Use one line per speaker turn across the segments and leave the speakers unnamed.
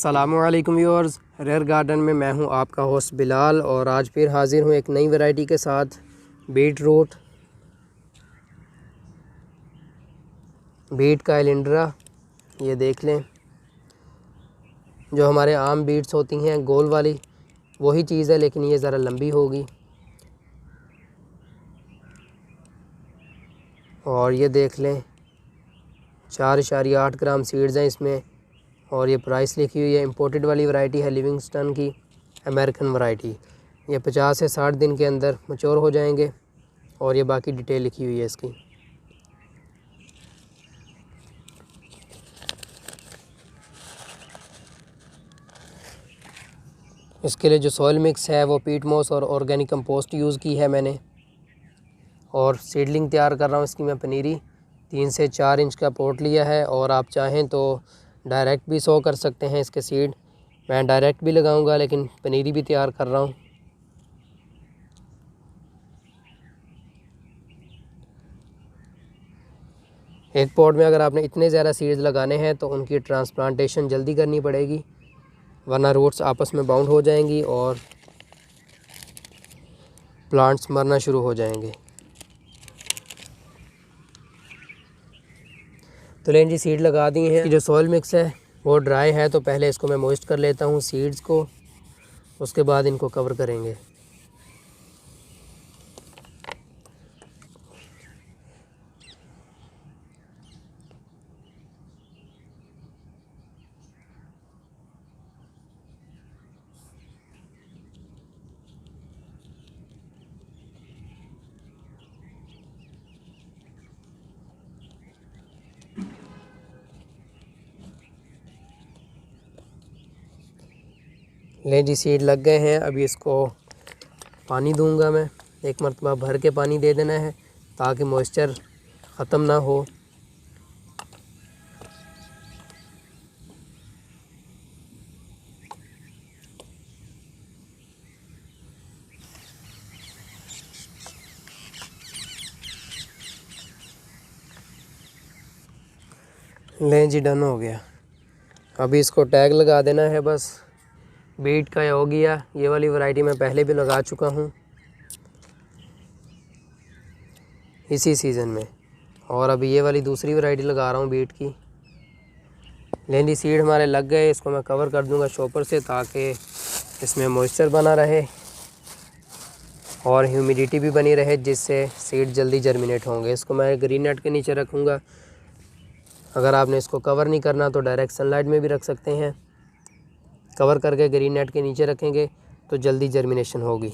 अस्सलामुअलैकुम viewers, rare garden में मैं हूं आपका होस्ट बिलाल और आज फिर हाज़िर हूं एक नई वैरायटी के साथ। बीट रूट, बीट का एलिंड्रा, ये देख लें। जो हमारे आम बीट्स होती हैं गोल वाली, वही चीज़ है लेकिन ये ज़रा लंबी होगी। और ये देख लें 4.8 ग्राम सीड्स हैं इसमें और ये प्राइस लिखी हुई है। इंपोर्टेड वाली वैरायटी है लिविंगस्टन की, अमेरिकन वैरायटी। ये 50 से 60 दिन के अंदर मैच्योर हो जाएंगे और ये बाकी डिटेल लिखी हुई है इसकी। इसके लिए जो सॉइल मिक्स है वो पीट मॉस और ऑर्गेनिक कंपोस्ट यूज़ की है मैंने। और सीडलिंग तैयार कर रहा हूँ इसकी मैं पनीरी। 3 से 4 इंच का पॉट लिया है और आप चाहें तो डायरेक्ट भी सो कर सकते हैं इसके सीड। मैं डायरेक्ट भी लगाऊंगा लेकिन पनीरी भी तैयार कर रहा हूँ। एक पॉट में अगर आपने इतने ज़्यादा सीड्स लगाने हैं तो उनकी ट्रांसप्लांटेशन जल्दी करनी पड़ेगी, वरना रूट्स आपस में बाउंड हो जाएंगी और प्लांट्स मरना शुरू हो जाएंगे। तो लें जी, सीड लगा दी हैं। जो सॉइल मिक्स है वो ड्राई है तो पहले इसको मैं मॉइस्ट कर लेता हूँ सीड्स को, उसके बाद इनको कवर करेंगे। ले जी, सीड लग गए हैं। अभी इसको पानी दूंगा मैं। एक मरतबा भर के पानी दे देना है ताकि मॉइस्चर ख़त्म ना हो। लें जी, डन हो गया। अभी इसको टैग लगा देना है बस। बीट का हो गया। ये वाली वैरायटी मैं पहले भी लगा चुका हूँ इसी सीज़न में, और अभी ये वाली दूसरी वैरायटी लगा रहा हूँ बीट की। लेंडी सीड हमारे लग गए। इसको मैं कवर कर दूंगा शॉपर से ताकि इसमें मॉइस्चर बना रहे और ह्यूमिडिटी भी बनी रहे, जिससे सीड जल्दी जर्मिनेट होंगे। इसको मैं ग्रीन नेट के नीचे रखूँगा। अगर आपने इसको कवर नहीं करना तो डायरेक्ट सनलाइट में भी रख सकते हैं। कवर करके ग्रीन नेट के नीचे रखेंगे तो जल्दी जर्मिनेशन होगी।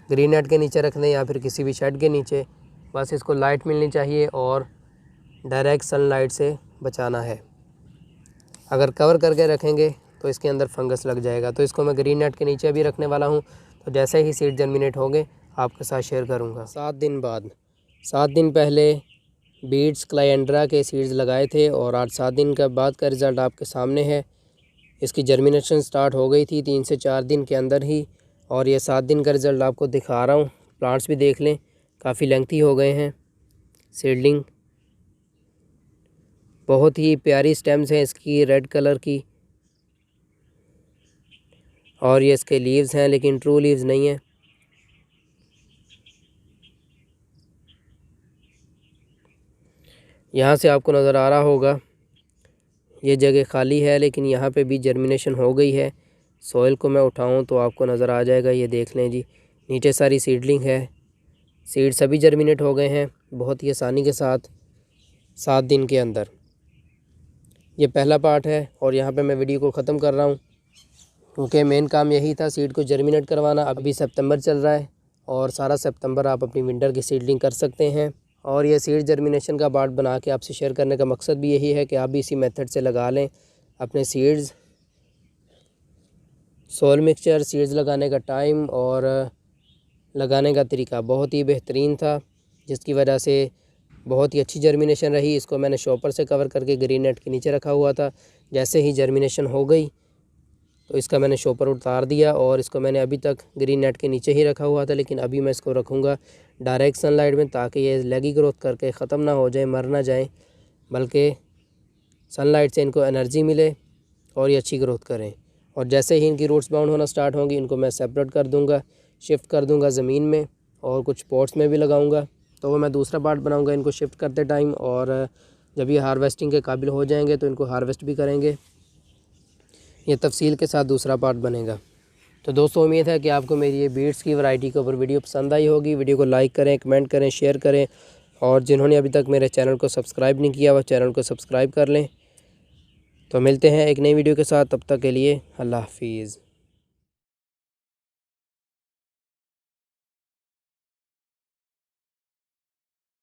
ग्रीन नेट के नीचे रख दें या फिर किसी भी शेड के नीचे, बस इसको लाइट मिलनी चाहिए और डायरेक्ट सनलाइट से बचाना है। अगर कवर करके रखेंगे तो इसके अंदर फंगस लग जाएगा। तो इसको मैं ग्रीन नेट के नीचे भी रखने वाला हूँ। तो जैसे ही सीड जर्मिनेट होंगे आपके साथ शेयर करूँगा। 7 दिन बाद, 7 दिन पहले बीट्स क्लाइंड्रा के सीड्स लगाए थे और आज 7 दिन के बाद का रिज़ल्ट आपके सामने है। इसकी जर्मिनेशन स्टार्ट हो गई थी 3 से 4 दिन के अंदर ही, और ये 7 दिन का रिज़ल्ट आपको दिखा रहा हूँ। प्लांट्स भी देख लें, काफ़ी लेंथी हो गए हैं। सीडलिंग बहुत ही प्यारी स्टेम्स हैं इसकी, रेड कलर की। और ये इसके लीव्स हैं लेकिन ट्रू लीव्स नहीं हैं। यहाँ से आपको नज़र आ रहा होगा ये जगह खाली है, लेकिन यहाँ पे भी जर्मिनेशन हो गई है। सॉइल को मैं उठाऊँ तो आपको नज़र आ जाएगा। ये देख लें जी, नीचे सारी सीडलिंग है। सीड सभी जर्मिनेट हो गए हैं बहुत ही आसानी के साथ 7 दिन के अंदर। ये पहला पार्ट है और यहाँ पे मैं वीडियो को ख़त्म कर रहा हूँ क्योंकि मेन काम यही था सीड को जर्मिनेट करवाना। अभी सितंबर चल रहा है और सारा सितंबर आप अपनी विंटर की सीडलिंग कर सकते हैं। और ये सीड जर्मिनेशन का पार्ट बना के आपसे शेयर करने का मकसद भी यही है कि आप भी इसी मेथड से लगा लें अपने सीड्स। सॉइल मिक्सचर, सीड्स लगाने का टाइम और लगाने का तरीका बहुत ही बेहतरीन था, जिसकी वजह से बहुत ही अच्छी जर्मिनेशन रही। इसको मैंने शॉपर से कवर करके ग्रीन नेट के नीचे रखा हुआ था। जैसे ही जर्मिनेशन हो गई तो इसका मैंने शॉपर उतार दिया और इसको मैंने अभी तक ग्रीन नेट के नीचे ही रखा हुआ था, लेकिन अभी मैं इसको रखूँगा डायरेक्ट सनलाइट में ताकि ये लेगी ग्रोथ करके ख़त्म ना हो जाए, मर ना जाए, बल्कि सनलाइट से इनको एनर्जी मिले और ये अच्छी ग्रोथ करें। और जैसे ही इनकी रूट्स बाउंड होना स्टार्ट होंगी इनको मैं सेपरेट कर दूँगा, शिफ्ट कर दूँगा ज़मीन में, और कुछ पॉट्स में भी लगाऊँगा। तो वो मैं दूसरा पार्ट बनाऊँगा इनको शिफ्ट करते टाइम, और जब ये हार्वेस्टिंग के काबिल हो जाएंगे तो इनको हार्वेस्ट भी करेंगे। ये तफसील के साथ दूसरा पार्ट बनेगा। तो दोस्तों उम्मीद है कि आपको मेरी ये बीट्स की वैरायटी के ऊपर वीडियो पसंद आई होगी। वीडियो को लाइक करें, कमेंट करें, शेयर करें, और जिन्होंने अभी तक मेरे चैनल को सब्सक्राइब नहीं किया वह चैनल को सब्सक्राइब कर लें। तो मिलते हैं एक नई वीडियो के साथ, तब तक के लिए अल्लाह हाफिज़।